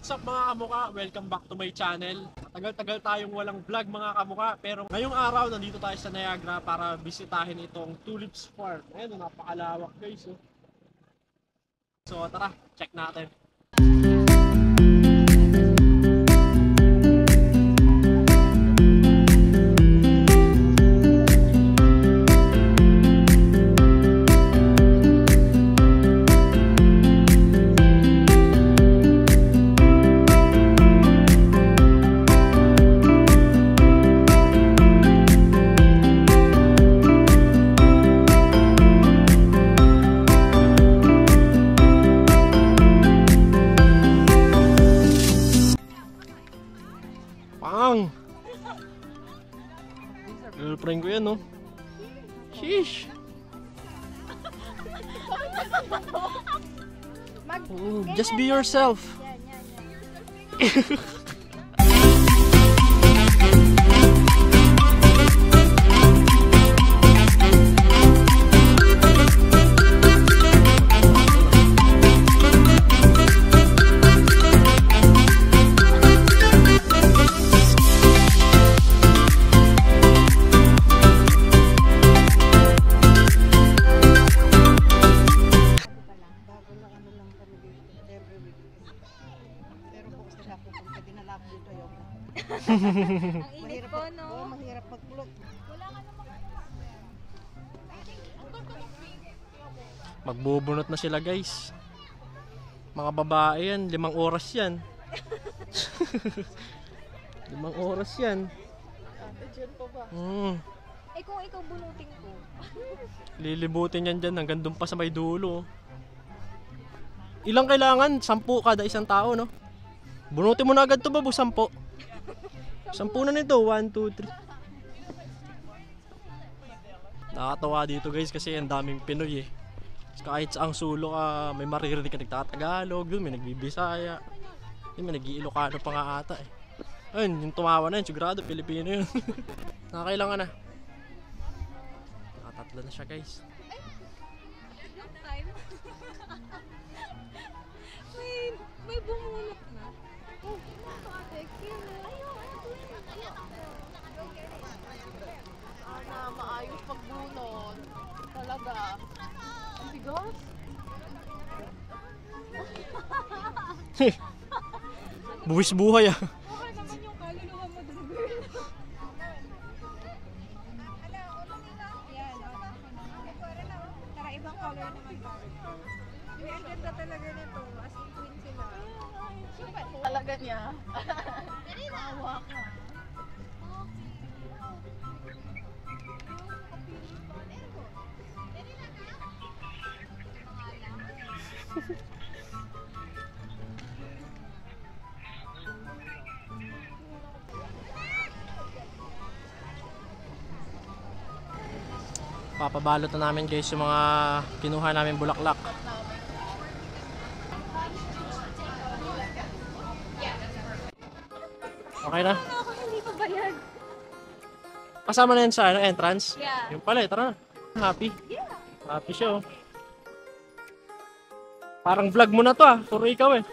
What's up mga kamuka? Welcome back to my channel. Tagal-tagal tayong walang vlog mga kamuka, pero ngayong araw nandito tayo sa Niagara para bisitahin itong Tulips Farm. Ayun, napakalawak guys. So tara, check natin. Pang! Girlfriend ko yan, no? Sheesh! Just be yourself! Ang init po, no? Oo, mahirap mag-vlog. Magbubunot na sila guys. Mga babae yan, 5 oras yan. 5 oras yan. Eh kung ikaw bunutin ko. Lilibutin yan dyan hanggang dun pa sa may dulo. Ilang kailangan? 10 kada isang tao, no? Bunutin mo na agad to, babu, 10. 10 na nito, 1, 2, 3. Nakakatawa dito guys kasi ang daming Pinoy eh. Kahit sa ang sulok may maririnig ka nagtatagalog, may nagbibisaya, may nag-iilocano pa nga ata eh. Ayun, yung tumawa na yun, sigurado Pilipino yun. Nakakailangan na. Nakatatlo na siya guys. May bumunot na. Oh, ate, cute. Maayos pagbunot. Talaga. Ang bigas. Buwis buhay ah. Okay naman yung kaluluwa mo dun, girl. Yan. Tara, ibang color naman ba? Uy, ang ganda talaga nito. As in twin sila. Talaga niya. Maawa ka. Papabalot na namin guys yung mga kinuha namin bulaklak. Okay na? Hindi pa bayad. Kasama na yan sa entrance? Yeah. Yung pala, tara na. Happy. Yeah. Happy siya oh. Parang vlog mo na to ah. Puro ikaw eh.